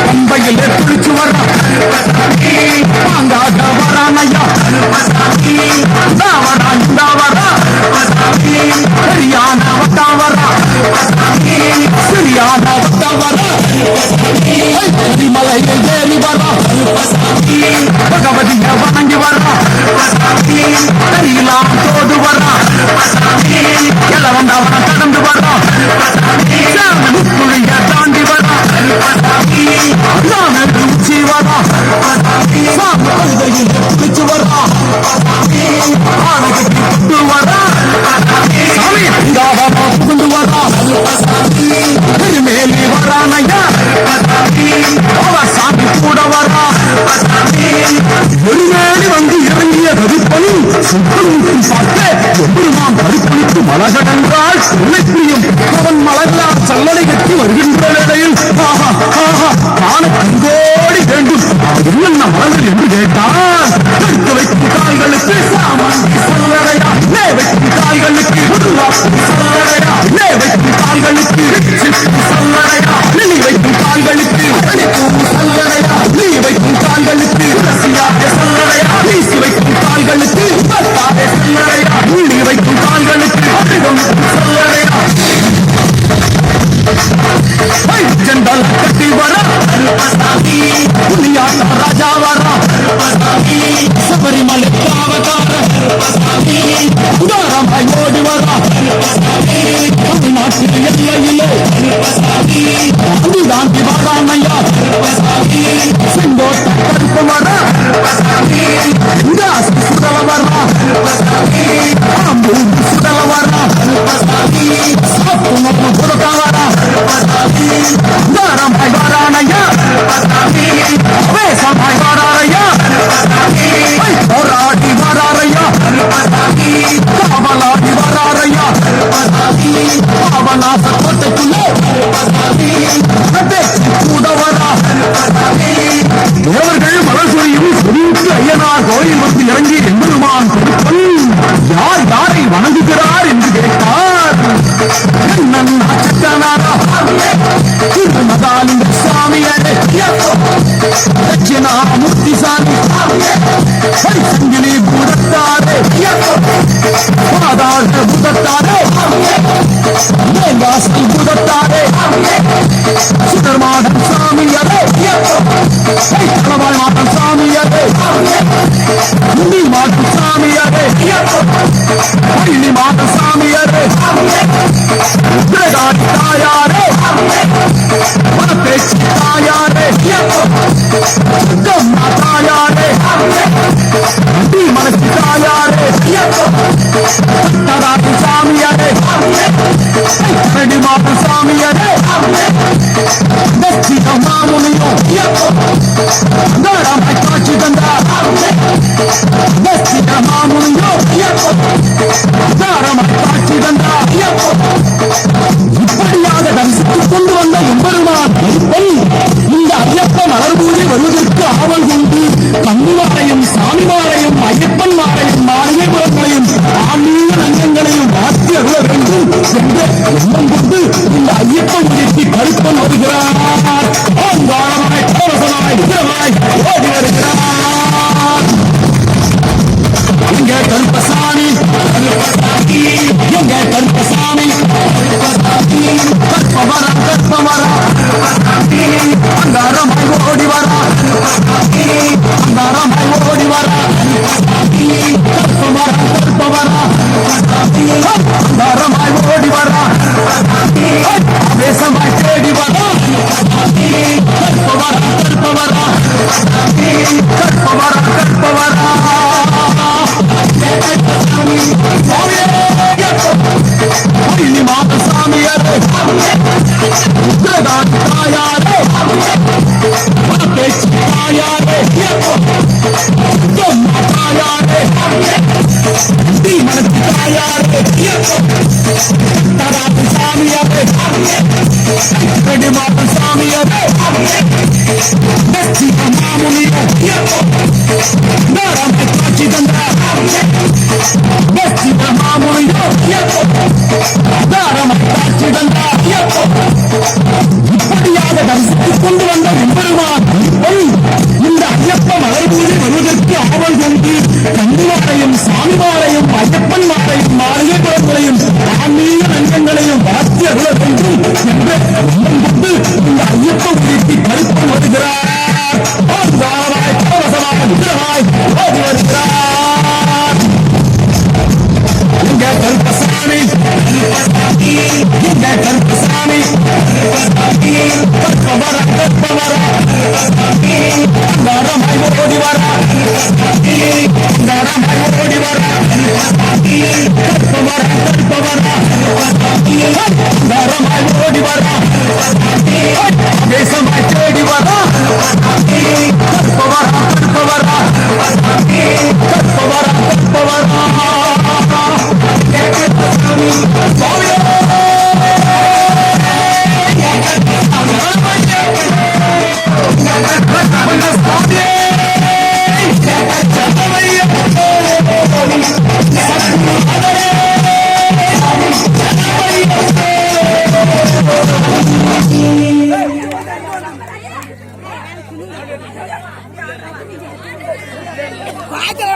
பம்பையிலே குளிச்சு வர்றான் வாங்காத வரானையா வரா இந்த வரா சரியான வட்டா வரா சரியான வட்டா வரா மலையை ஏறி வரா பகவதிய வணங்கி வரா கையிலாம் தோடு வரா எலவண்டவன கடந்து வரா முக்குழிய தாண்டி வரா உச்சி வரா குளிச்சு வரா ஆனகட்டி வரா சாமி அங்காவமா புகுந்து வரா மேலே வரானையா சாமி கூட வரா ஒருவேளை வந்து இறங்கிய ரவிப்பணி சுத்தம் பார்த்து எம்பெருமான் கருப்பணிக்கு மலகடன்றால் பிரியம் அவன் மலர்களால் சல்லடை கட்டி வருகின்ற வேளையில் காண கங்கோடி வேண்டும் என்னென்ன மலர்கள் என்று கேட்டால் எடுத்து வைக்கும் கால்களுக்கு சல்லடையா வைக்கும் கால்களுக்கு சல்லடையா வைக்கும் கால்களுக்கு சல்லடையா நீ வைக்கும் கால்களுக்கு சல்லடையா நீ வைக்கும் கால்களுக்கு சல்லடையா வீசி வைக்கும் கால்களுக்கு சல்லடையா நீ வைக்கும் கால்களுக்கு சல்லடையா ஜெண்டல் கட்டி வர ராஜா வர சபரிமலை காவதார உதாரமாய் ஓடி வர தமிழ்நாட்டு எல்லையிலே தாண்டி வராமையா செங்கோட்டை கருப்பு வர சுடல வர சுடல வர சாப்பு கொடுக்க வர தாரமாய் வரானையா வேசமாய் வராரையா போராடி வராரையா காவலாடி வராரையா காவலாச கோட்டைக்குள்ளே கூட வரா தேவர்கள் மலசொலியும் சொல்லிட்டு ஐயனார் கோயில் வந்து இறங்கி எம்பெருமான் யார் யாரை வணங்குகிறார் என்று கேட்டார் திருமதாலிங்க சுவாமியரே தட்சிணாமூர்த்தி சாமி சங்கிலி பூதத்தாரே பாதாள பூதத்தாரே வாசல் பூதத்தாரே சுடர்மாடன் சாமியரே தளவாள் மாட்டம் சாமியரே முடி மாட்டு சாமியரே பள்ளி மாட்டு சாமியரே தாயாரே மனப்பேச்சு தாயாரே தாயாரே மனசு தாயாரே தராட்டு சாமியரே ரெடி மாட்டு சாமியரே தட்சிண மாமுனியும் தாராமாய் காட்சி தந்தார் தட்சிண மாமுனியும் தாராமாய் காட்சி தந்தார் இப்படியாக தரிசித்துக் கொண்டு வந்த எம்பெருமான் இந்த ஐயப்பன் மலர்பூஜை வருவதற்கு ஆவல் கொண்டு கண்ணிமாரையும் சாமிமாரையும் ஐயப்பன் மாரையும் மாளிகைபுரங்களையும் ஆன்மீக ரங்கங்களையும் மாற்றி அருள வேண்டும் என்ற எண்ணம் கொண்டு இந்த ஐயப்பன் பூஜைக்கு கருப்பன் வருகிறார் ஓங்காரமாய் கோரசமாய் விக்கிரமாய் ஓடி வருகிறார். எங்க கருப்பசாமி எங்க கருப்பசாமி கற்பவர கற்பவர அங்காரமாய் ஓடி வர அங்காரமாய் ஓடி வர கற்பவர கற்பவர அங்காரமாய் ஓடி வர தேசமாய் தேடி வர கற்பவர கற்பவர கற்பவர கற்பவர பள்ளி மாட்டு சாமியரே தாயாரே பேச்சு தாயாரே தாயாரே மனசு தாயாரே தராட்டு சாமியரே ரெடி மாட்டு சாமியரே மாமுனியோ தாராமாய் காட்சி தந்தார் மாமுனியோ தாராமாய் காட்சி தந்தார் இப்படியாக தரிசித்து கொண்டு வந்த எம்பெருமான் இந்த ஐயப்ப மலர் பூஜை வருவதற்கு ஆவல் கொண்டு கன்னிமாரையும் சாமிமாரையும் ஐயப்பன் மாரையும் மாளிகை குளங்களையும் ஆன்மீக ரங்கங்களையும் வாழ்த்தி அருள வேண்டும் என்ற எண்ணம் கொண்டு இந்த ஐயப்ப பூஜைக்கு கருப்பம் வருகிறார். விக்கிரமாய் ஓடி வருகிறார். இங்க கருப்பசாமி இங்க கருப்பசாமி கற்பவர கற்பவர நரமாய் ஓடி வர நரமாய் ஓடி வர கற்பவர கற்பவர நரமாய் ஓடி வர தேசமாய் தேடி வர கற்பவர கற்பவர கற்பவர கற்பவர பாக்கல